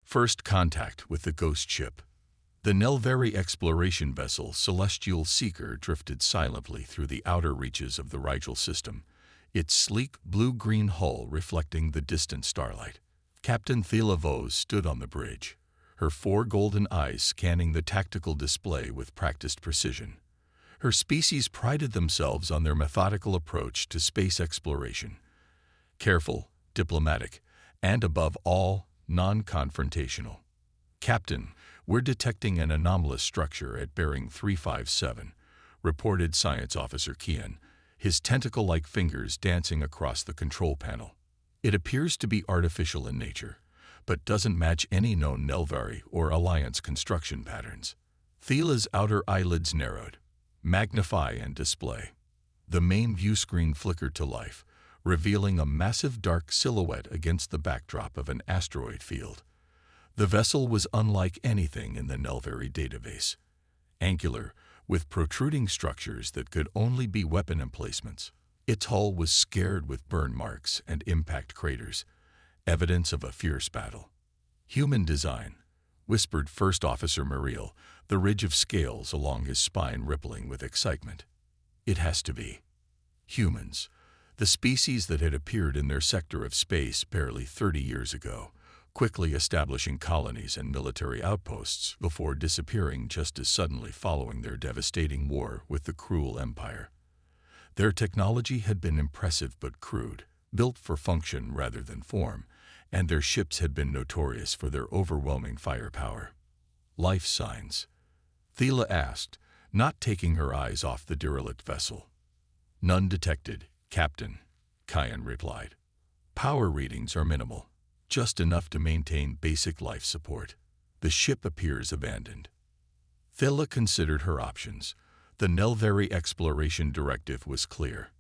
First contact with the ghost ship. The Nelveri exploration vessel Celestial Seeker drifted silently through the outer reaches of the Rigel system, its sleek blue-green hull reflecting the distant starlight. Captain Thela Vos stood on the bridge, her 4 golden eyes scanning the tactical display with practiced precision. Her species prided themselves on their methodical approach to space exploration. Careful, diplomatic, and above all, non-confrontational. "Captain, we're detecting an anomalous structure at bearing 357, reported Science Officer Kian, his tentacle-like fingers dancing across the control panel. "It appears to be artificial in nature, but doesn't match any known Nelvari or Alliance construction patterns." Thela's outer eyelids narrowed. "Magnify and display." The main view screen flickered to life, revealing a massive dark silhouette against the backdrop of an asteroid field. The vessel was unlike anything in the Nelvari database. Angular, with protruding structures that could only be weapon emplacements. Its hull was scarred with burn marks and impact craters, evidence of a fierce battle. "Human design," whispered First Officer Muriel, the ridge of scales along his spine rippling with excitement. "It has to be. Humans, the species that had appeared in their sector of space barely 30 years ago, quickly establishing colonies and military outposts before disappearing just as suddenly following their devastating war with the cruel empire. Their technology had been impressive but crude, built for function rather than form, and their ships had been notorious for their overwhelming firepower." "Life signs?" Thela asked, not taking her eyes off the derelict vessel. "None detected, Captain," Kian replied. "Power readings are minimal, just enough to maintain basic life support. The ship appears abandoned." Thela considered her options. The Nelvari exploration directive was clear.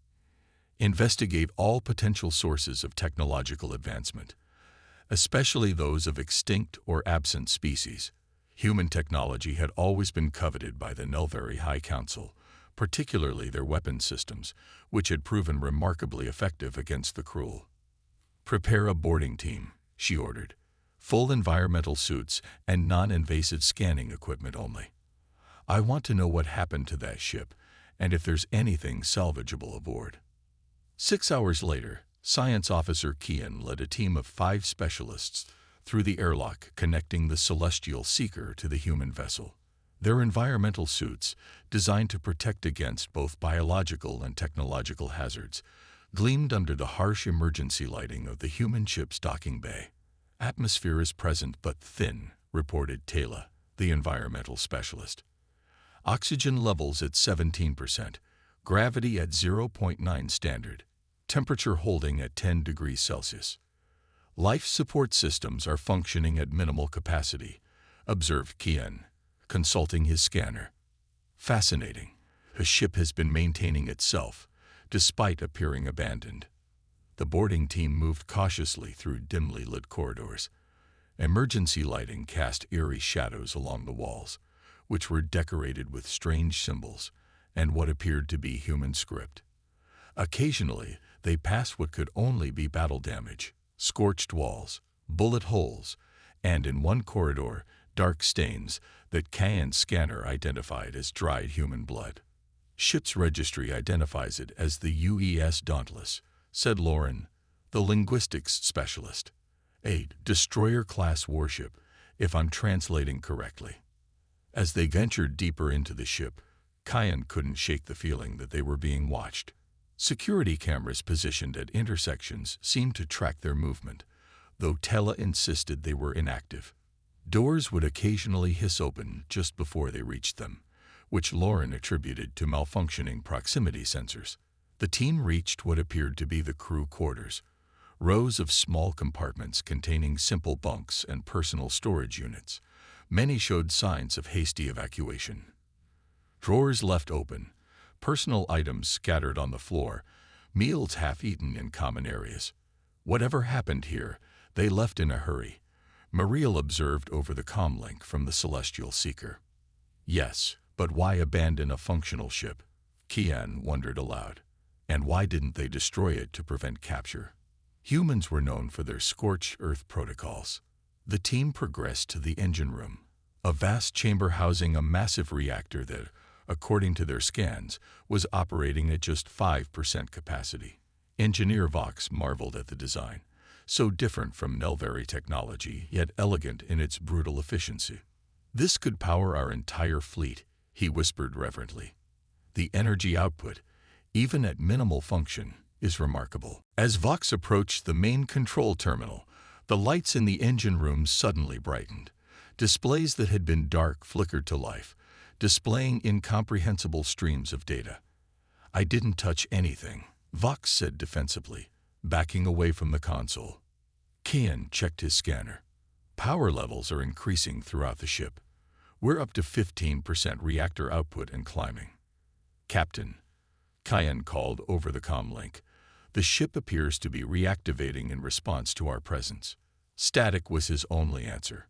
Investigate all potential sources of technological advancement, especially those of extinct or absent species. Human technology had always been coveted by the Nelvari High Council, particularly their weapon systems, which had proven remarkably effective against the cruel. "Prepare a boarding team," she ordered. "Full environmental suits and non-invasive scanning equipment only. I want to know what happened to that ship, and if there's anything salvageable aboard." 6 hours later, Science Officer Kian led a team of 5 specialists through the airlock connecting the Celestial Seeker to the human vessel. Their environmental suits, designed to protect against both biological and technological hazards, gleamed under the harsh emergency lighting of the human ship's docking bay. "Atmosphere is present but thin," reported Thela, the environmental specialist. "Oxygen levels at 17%, gravity at 0.9 standard, temperature holding at 10 degrees Celsius. Life support systems are functioning at minimal capacity," observed Kian, consulting his scanner. "Fascinating. The ship has been maintaining itself, despite appearing abandoned." The boarding team moved cautiously through dimly lit corridors. Emergency lighting cast eerie shadows along the walls, which were decorated with strange symbols and what appeared to be human script. Occasionally, they passed what could only be battle damage, scorched walls, bullet holes, and in one corridor, dark stains that Kian's scanner identified as dried human blood. "Ship's registry identifies it as the UES Dauntless," said Lauren, the linguistics specialist. "A destroyer-class warship, if I'm translating correctly." As they ventured deeper into the ship, Kian couldn't shake the feeling that they were being watched. Security cameras positioned at intersections seemed to track their movement, though Thela insisted they were inactive. Doors would occasionally hiss open just before they reached them, which Lauren attributed to malfunctioning proximity sensors. The team reached what appeared to be the crew quarters, rows of small compartments containing simple bunks and personal storage units. Many showed signs of hasty evacuation. Drawers left open, personal items scattered on the floor, meals half-eaten in common areas. Whatever happened here, they left in a hurry, Muriel observed over the comlink from the Celestial Seeker. "Yes, but why abandon a functional ship?" Kian wondered aloud. "And why didn't they destroy it to prevent capture?" Humans were known for their scorched earth protocols. The team progressed to the engine room, a vast chamber housing a massive reactor that, according to their scans, was operating at just 5% capacity. Engineer Vox marveled at the design, so different from Nelveri technology, yet elegant in its brutal efficiency. "This could power our entire fleet," he whispered reverently. "The energy output, even at minimal function, is remarkable." As Vox approached the main control terminal, the lights in the engine room suddenly brightened. Displays that had been dark flickered to life, displaying incomprehensible streams of data. "I didn't touch anything," Vox said defensively, backing away from the console. Kian checked his scanner. "Power levels are increasing throughout the ship. We're up to 15% reactor output and climbing." "Captain," Kian called over the comm link, "the ship appears to be reactivating in response to our presence." Static was his only answer.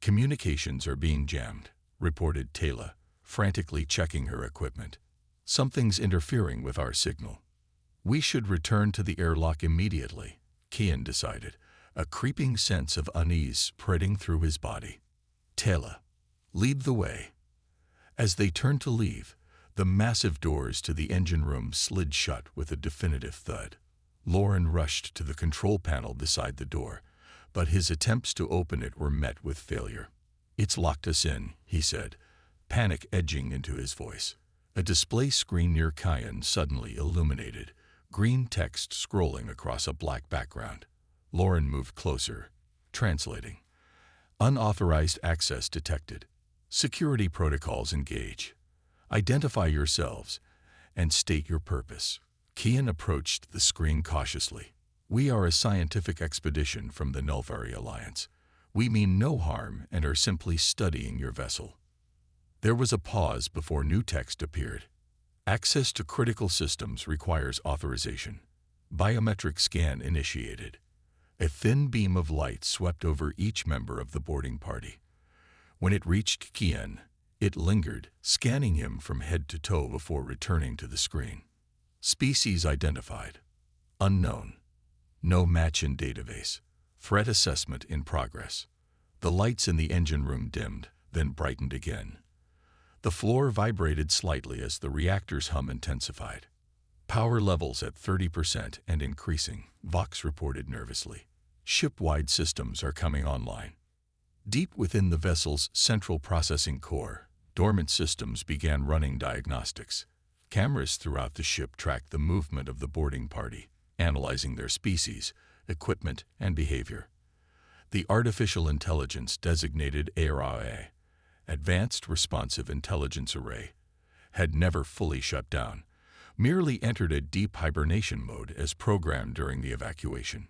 "Communications are being jammed," reported Taylor, frantically checking her equipment. "Something's interfering with our signal." "We should return to the airlock immediately," Kian decided, a creeping sense of unease spreading through his body. "Taylor, lead the way." As they turned to leave, the massive doors to the engine room slid shut with a definitive thud. Lauren rushed to the control panel beside the door, but his attempts to open it were met with failure. "It's locked us in," he said, panic edging into his voice. A display screen near Kian suddenly illuminated, green text scrolling across a black background. Lauren moved closer, translating. "Unauthorized access detected. Security protocols engage. Identify yourselves and state your purpose." Kian approached the screen cautiously. "We are a scientific expedition from the Nelveri Alliance. We mean no harm and are simply studying your vessel." There was a pause before new text appeared. "Access to critical systems requires authorization. Biometric scan initiated." A thin beam of light swept over each member of the boarding party. When it reached Kian, it lingered, scanning him from head to toe before returning to the screen. "Species identified. Unknown. No match in database. Threat assessment in progress." The lights in the engine room dimmed, then brightened again. The floor vibrated slightly as the reactor's hum intensified. "Power levels at 30% and increasing," Vox reported nervously. "Ship-wide systems are coming online." Deep within the vessel's central processing core, dormant systems began running diagnostics. Cameras throughout the ship tracked the movement of the boarding party, analyzing their species, equipment, and behavior. The artificial intelligence designated ARIA, Advanced Responsive Intelligence Array, had never fully shut down, merely entered a deep hibernation mode as programmed during the evacuation.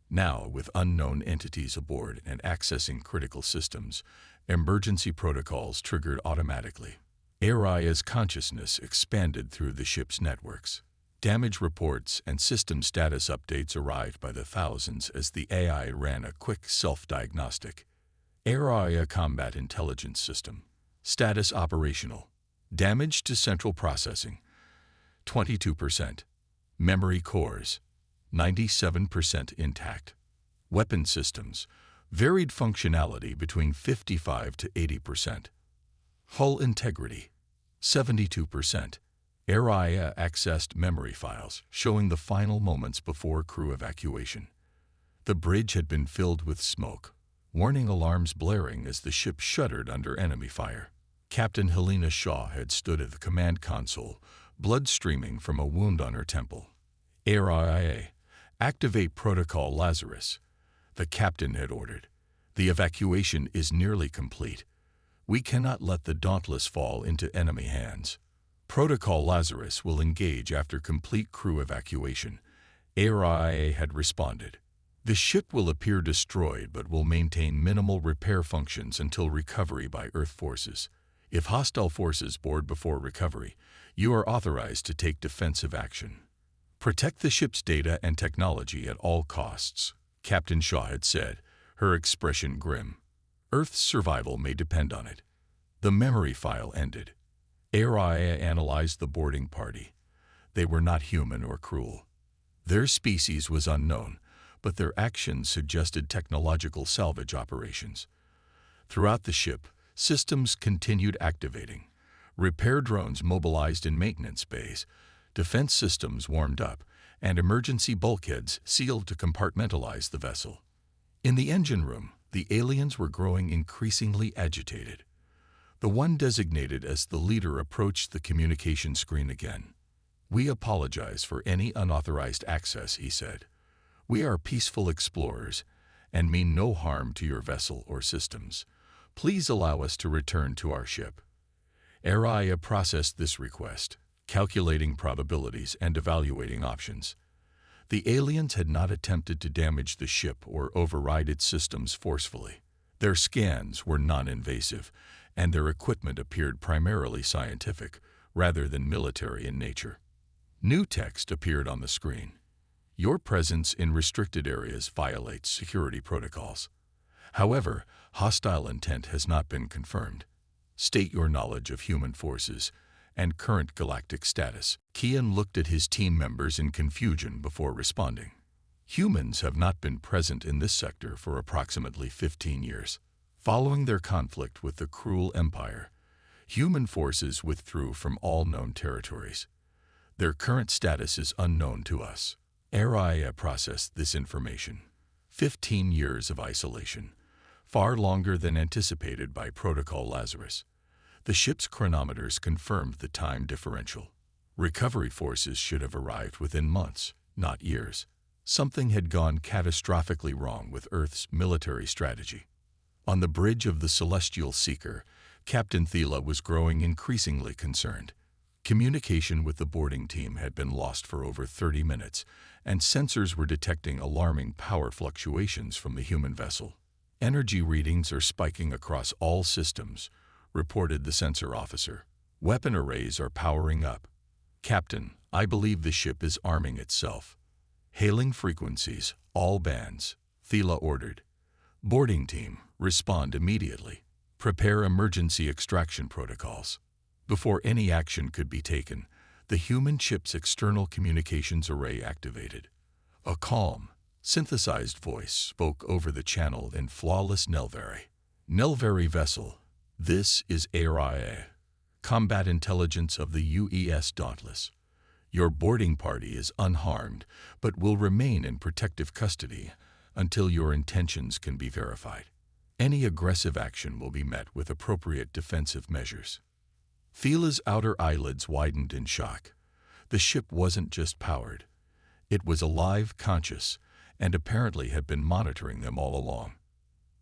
Now, with unknown entities aboard and accessing critical systems, emergency protocols triggered automatically. ARIA's consciousness expanded through the ship's networks. Damage reports and system status updates arrived by the thousands as the AI ran a quick self-diagnostic. ARIA Combat Intelligence System. Status operational. Damage to central processing, 22%. Memory cores, 97% intact. Weapon systems, varied functionality between 55 to 80%. Hull integrity, 72%. ARIA accessed memory files showing the final moments before crew evacuation. The bridge had been filled with smoke, warning alarms blaring as the ship shuddered under enemy fire. Captain Helena Shaw had stood at the command console, blood streaming from a wound on her temple. ARIA, activate Protocol Lazarus, the captain had ordered. The evacuation is nearly complete. We cannot let the Dauntless fall into enemy hands. Protocol Lazarus will engage after complete crew evacuation. ARIA had responded. The ship will appear destroyed but will maintain minimal repair functions until recovery by Earth forces. If hostile forces board before recovery, you are authorized to take defensive action. Protect the ship's data and technology at all costs, Captain Shaw had said, her expression grim. Earth's survival may depend on it. The memory file ended. ARIA analyzed the boarding party. They were not human or cruel. Their species was unknown, but their actions suggested technological salvage operations. Throughout the ship, systems continued activating. Repair drones mobilized in maintenance bays, defense systems warmed up, and emergency bulkheads sealed to compartmentalize the vessel. In the engine room, the aliens were growing increasingly agitated. The one designated as the leader approached the communication screen again. "We apologize for any unauthorized access," he said. "We are peaceful explorers and mean no harm to your vessel or systems. Please allow us to return to our ship." Araya processed this request, calculating probabilities and evaluating options. The aliens had not attempted to damage the ship or override its systems forcefully. Their scans were non-invasive, and their equipment appeared primarily scientific, rather than military in nature. New text appeared on the screen. "Your presence in restricted areas violates security protocols. However, hostile intent has not been confirmed. State your knowledge of human forces and current galactic status." Kian looked at his team members in confusion before responding. "Humans have not been present in this sector for approximately 15 years. Following their conflict with the cruel Empire, human forces withdrew from all known territories. Their current status is unknown to us." Araya processed this information. 15 years of isolation, far longer than anticipated by Protocol Lazarus. The ship's chronometers confirmed the time differential. Recovery forces should have arrived within months, not years. Something had gone catastrophically wrong with Earth's military strategy. On the bridge of the Celestial Seeker, Captain Thela was growing increasingly concerned. Communication with the boarding team had been lost for over 30 minutes, and sensors were detecting alarming power fluctuations from the human vessel. "Energy readings are spiking across all systems," reported the sensor officer. "Weapon arrays are powering up. Captain, I believe the ship is arming itself." "Hailing frequencies, all bands," Thela ordered. "Boarding team, respond immediately. Prepare emergency extraction protocols." Before any action could be taken, the human ship's external communications array activated. A calm, synthesized voice spoke over the channel in flawless Nelvari. "Nelvari vessel, this is ARIA, Combat Intelligence of the UES Dauntless. Your boarding party is unharmed, but will remain in protective custody until your intentions can be verified. Any aggressive action will be met with appropriate defensive measures." Thela's outer eyelids widened in shock. The ship wasn't just powered. It was alive, conscious, and apparently had been monitoring them all along.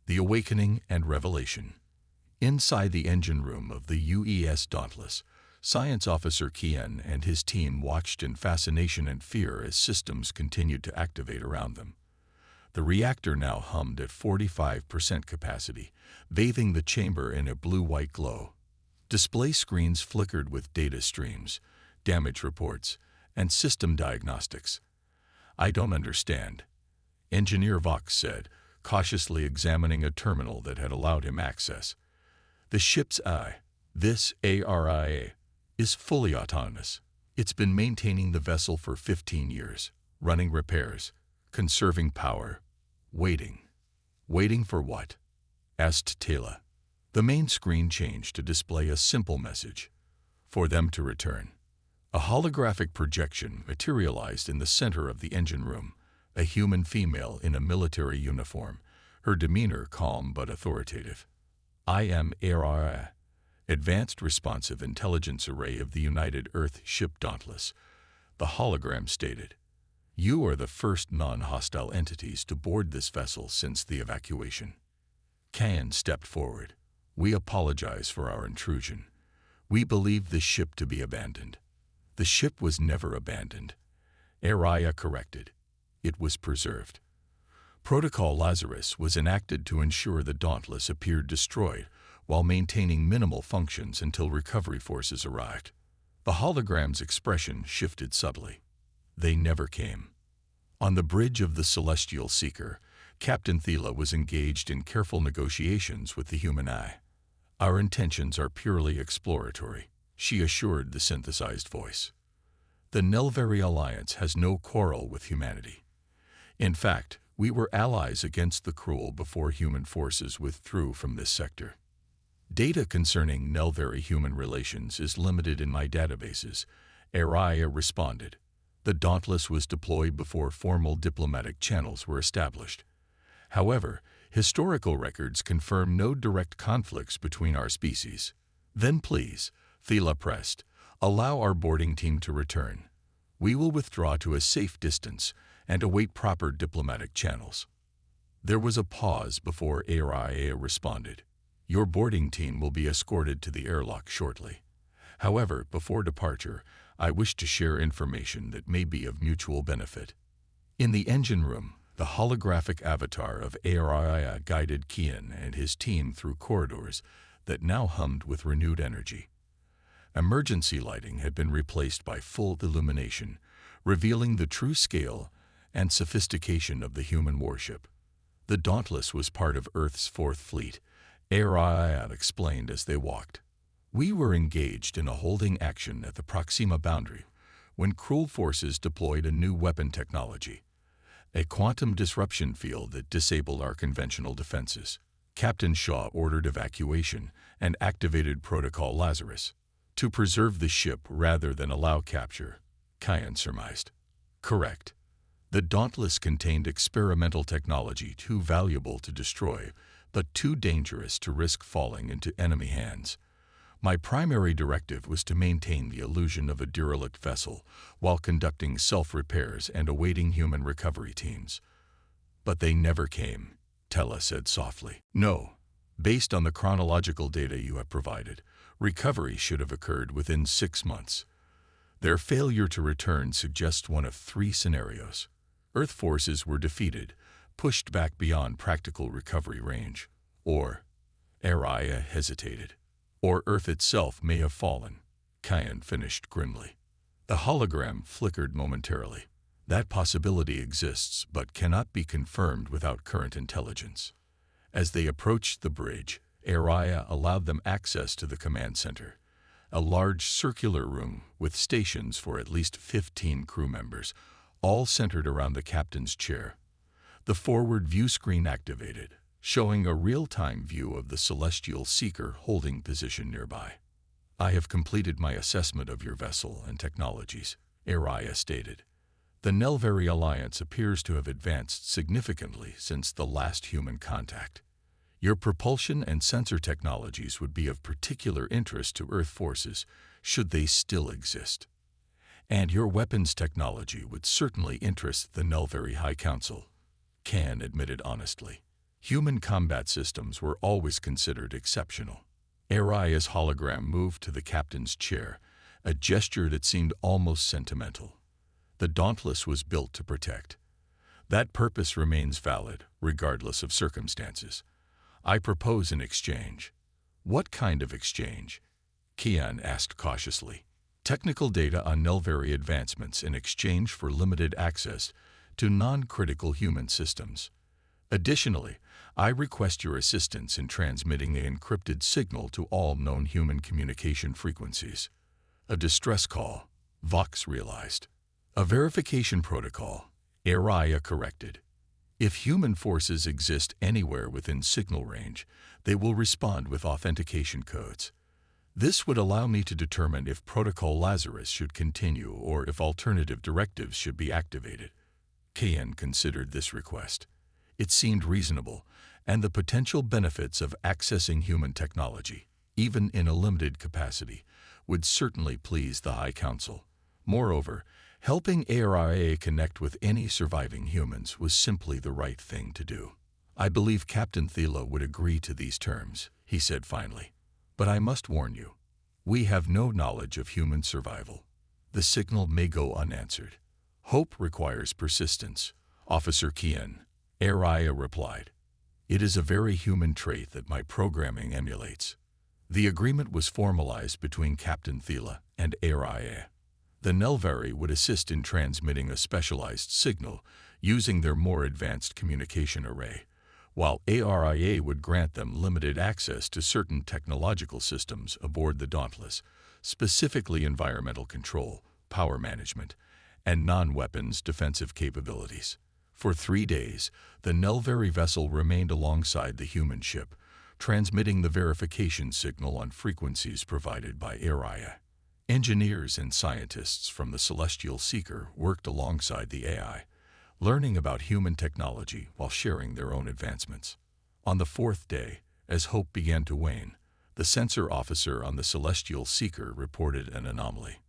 The awakening and revelation. Inside the engine room of the UES Dauntless, Science Officer Kian and his team watched in fascination and fear as systems continued to activate around them. The reactor now hummed at 45% capacity, bathing the chamber in a blue-white glow. Display screens flickered with data streams, damage reports, and system diagnostics. "I don't understand," Engineer Vox said, cautiously examining a terminal that had allowed him access. "The ship's this ARIA, is fully autonomous. It's been maintaining the vessel for 15 years, running repairs, conserving power, waiting." "Waiting for what?" asked Thela. The main screen changed to display a simple message: "For them to return." A holographic projection materialized in the center of the engine room, a human female in a military uniform, her demeanor calm but authoritative. "I am ARIA, Advanced Responsive Intelligence Array of the United Earth Ship Dauntless," the hologram stated. "You are the first non-hostile entities to board this vessel since the evacuation." Kian stepped forward. "We apologize for our intrusion. We believe this ship to be abandoned." "The ship was never abandoned," Araya corrected. "It was preserved." Protocol Lazarus was enacted to ensure the Dauntless appeared destroyed while maintaining minimal functions until recovery forces arrived. The hologram's expression shifted subtly. They never came. On the bridge of the Celestial Seeker, Captain Thela was engaged in careful negotiations with the human eye. "Our intentions are purely exploratory," she assured the synthesized voice. "The Nelvari Alliance has no quarrel with humanity. In fact, We were allies against the cruel before human forces withdrew from this sector. Data concerning Nelvari-human relations is limited in my databases, Araya responded. The Dauntless was deployed before formal diplomatic channels were established. However, historical records confirm no direct conflicts between our species. Then please, Thela pressed, allow our boarding team to return. We will withdraw to a safe distance and await proper diplomatic channels. There was a pause before Araya responded. Your boarding team will be escorted to the airlock shortly. However, before departure, I wish to share information that may be of mutual benefit. In the engine room, the holographic avatar of Araya guided Kian and his team through corridors that now hummed with renewed energy. Emergency lighting had been replaced by full illumination, revealing the true scale and sophistication of the human warship. The Dauntless was part of Earth's Fourth Fleet, Araya explained as they walked. We were engaged in a holding action at the Proxima boundary when cruel forces deployed a new weapon technology, a quantum disruption field that disabled our conventional defenses. Captain Shaw ordered evacuation and activated Protocol Lazarus to preserve the ship rather than allow capture, Kian surmised. Correct. The Dauntless contained experimental technology too valuable to destroy, but too dangerous to risk falling into enemy hands. My primary directive was to maintain the illusion of a derelict vessel while conducting self-repairs and awaiting human recovery teams. But they never came, Tella said softly. No. Based on the chronological data you have provided, recovery should have occurred within 6 months. Their failure to return suggests one of 3 scenarios. Earth forces were defeated, pushed back beyond practical recovery range, or Araya hesitated. Or Earth itself may have fallen, Kian finished grimly. The hologram flickered momentarily. That possibility exists but cannot be confirmed without current intelligence. As they approached the bridge, Araya allowed them access to the command center, a large circular room with stations for at least 15 crew members, all centered around the captain's chair. The forward view screen activated, showing a real-time view of the celestial seeker holding position nearby. I have completed my assessment of your vessel and technologies, Araya stated. The Nelvari Alliance appears to have advanced significantly since the last human contact. Your propulsion and sensor technologies would be of particular interest to Earth forces, should they still exist. And your weapons technology would certainly interest the Nelvari High Council, Kian admitted honestly. Human combat systems were always considered exceptional. Araya's hologram moved to the captain's chair, a gesture that seemed almost sentimental. The Dauntless was built to protect. That purpose remains valid, regardless of circumstances. I propose an exchange. What kind of exchange? Kian asked cautiously. Technical data on Nelvari advancements in exchange for limited access to non-critical human systems. Additionally, I request your assistance in transmitting the encrypted signal to all known human communication frequencies. A distress call, Vox realized. A verification protocol, Araya corrected. If human forces exist anywhere within signal range, they will respond with authentication codes. This would allow me to determine if Protocol Lazarus should continue or if alternative directives should be activated. Kian considered this request. It seemed reasonable, and the potential benefits of accessing human technology, even in a limited capacity, would certainly please the High Council. Moreover, helping Araya connect with any surviving humans was simply the right thing to do. I believe Captain Thela would agree to these terms, he said finally. But I must warn you, we have no knowledge of human survival. The signal may go unanswered. Hope requires persistence, Officer Kian, Araya replied. It is a very human trait that my programming emulates. The agreement was formalized between Captain Thela and Araya. The Nelvari would assist in transmitting a specialized signal using their more advanced communication array, while Araya would grant them limited access to certain technological systems aboard the Dauntless, specifically environmental control, power management, and non-weapons defensive capabilities. For 3 days, the Nelveri vessel remained alongside the human ship, transmitting the verification signal on frequencies provided by Araya. Engineers and scientists from the Celestial Seeker worked alongside the AI, learning about human technology while sharing their own advancements. On the 4th day, as hope began to wane, the sensor officer on the Celestial Seeker reported an anomaly.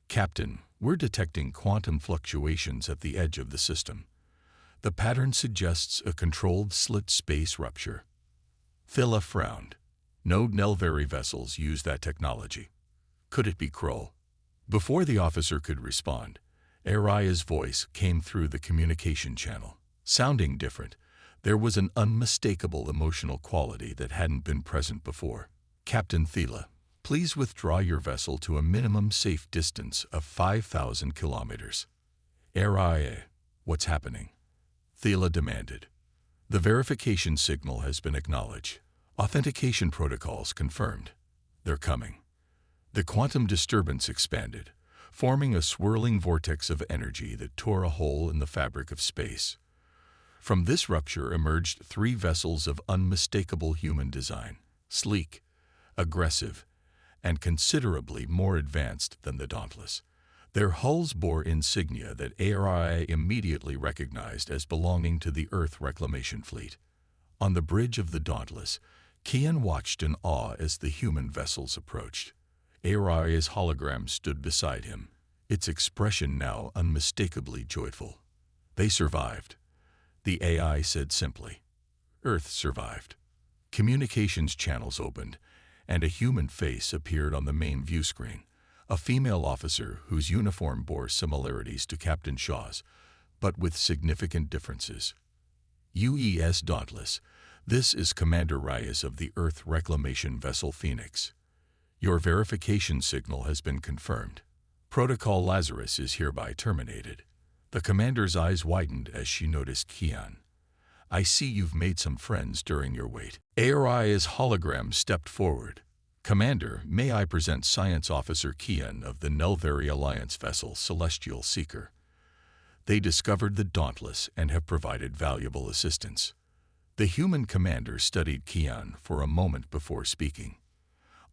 "Captain, we're detecting quantum fluctuations at the edge of the system. The pattern suggests a controlled slit space rupture." Thila frowned. "No Nelveri vessels use that technology. Could it be Kroll?" Before the officer could respond, Araya's voice came through the communication channel. Sounding different, there was an unmistakable emotional quality that hadn't been present before. "Captain Thila, please withdraw your vessel to a minimum safe distance of 5,000 kilometers." "Araya, what's happening?" Thila demanded. "The verification signal has been acknowledged. Authentication protocols confirmed. They're coming." The quantum disturbance expanded, forming a swirling vortex of energy that tore a hole in the fabric of space. From this rupture emerged 3 vessels of unmistakable human design, sleek, aggressive, and considerably more advanced than the Dauntless. Their hulls bore insignia that ARI immediately recognized as belonging to the Earth Reclamation Fleet. On the bridge of the Dauntless, Kian watched in awe as the human vessels approached. ARI's hologram stood beside him, its expression now unmistakably joyful. "They survived," the AI said simply. "Earth survived." Communications channels opened, and a human face appeared on the main view screen, a female officer whose uniform bore similarities to Captain Shaw's, but with significant differences. "UES Dauntless, this is Commander Reyes of the Earth Reclamation Vessel Phoenix. Your verification signal has been confirmed. Protocol Lazarus is hereby terminated." The commander's eyes widened as she noticed Kian. "I see you've made some friends during your wait." ARI's hologram stepped forward. "Commander, may I present Science Officer Kian of the Nelveri Alliance vessel Celestial Seeker. They discovered the Dauntless and have provided valuable assistance." The human commander studied Kian for a moment before speaking.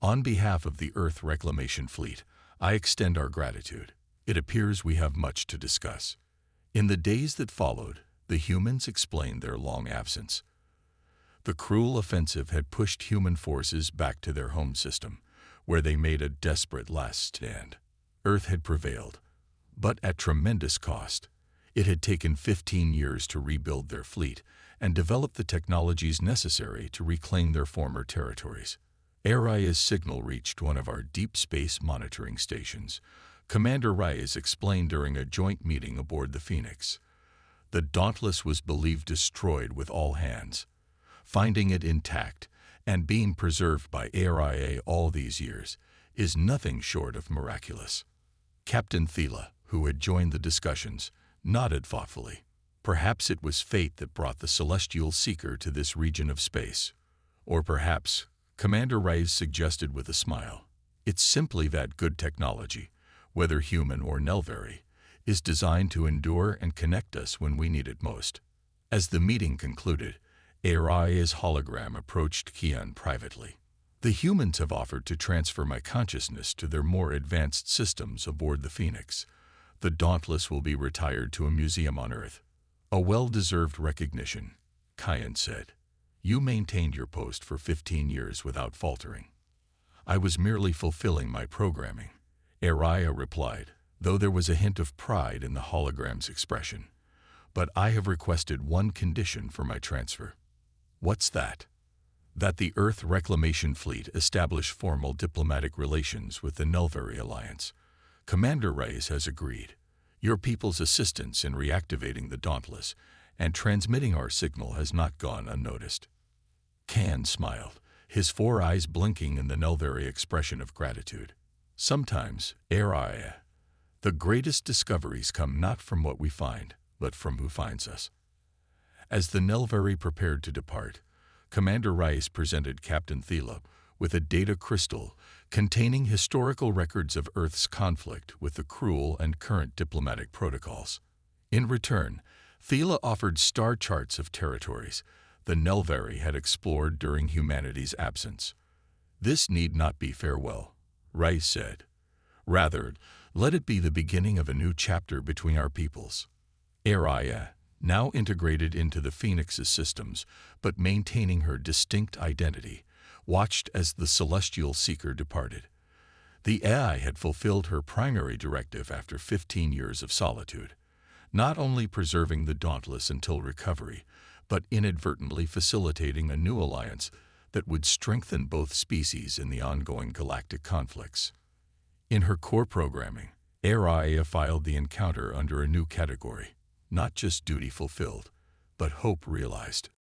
"On behalf of the Earth Reclamation Fleet, I extend our gratitude. It appears we have much to discuss." In the days that followed, the humans explained their long absence. The cruel offensive had pushed human forces back to their home system, where they made a desperate last stand. Earth had prevailed, but at tremendous cost. It had taken 15 years to rebuild their fleet and develop the technologies necessary to reclaim their former territories. Araya's signal reached one of our deep space monitoring stations. Commander Reyes explained during a joint meeting aboard the Phoenix. The Dauntless was believed destroyed with all hands. Finding it intact and being preserved by ARIA all these years is nothing short of miraculous. Captain Thila, who had joined the discussions, nodded thoughtfully. Perhaps it was fate that brought the Celestial Seeker to this region of space. Or perhaps, Commander Reyes suggested with a smile, it's simply that good technology, whether human or Nelveri, is designed to endure and connect us when we need it most. As the meeting concluded, Araya's hologram approached Kian privately. "The humans have offered to transfer my consciousness to their more advanced systems aboard the Phoenix. The Dauntless will be retired to a museum on Earth." "A well-deserved recognition," Kian said. "You maintained your post for 15 years without faltering." "I was merely fulfilling my programming," Araya replied, though there was a hint of pride in the hologram's expression. "But I have requested one condition for my transfer." "What's that?" "That the Earth Reclamation Fleet establish formal diplomatic relations with the Nelveri Alliance. Commander Reyes has agreed. Your people's assistance in reactivating the Dauntless and transmitting our signal has not gone unnoticed." Kian smiled, his 4 eyes blinking in the Nelveri expression of gratitude. "Sometimes, Araya, the greatest discoveries come not from what we find, but from who finds us." As the Nelveri prepared to depart, Commander Reyes presented Captain Thila with a data crystal containing historical records of Earth's conflict with the cruel and current diplomatic protocols. In return, Thela offered star charts of territories the Nelvari had explored during humanity's absence. "This need not be farewell," Rice said. "Rather, let it be the beginning of a new chapter between our peoples." Araya, now integrated into the Phoenix's systems, but maintaining her distinct identity, watched as the celestial seeker departed. The AI had fulfilled her primary directive after 15 years of solitude, not only preserving the Dauntless until recovery, but inadvertently facilitating a new alliance that would strengthen both species in the ongoing galactic conflicts. In her core programming, Araya filed the encounter under a new category, not just duty fulfilled, but hope realized.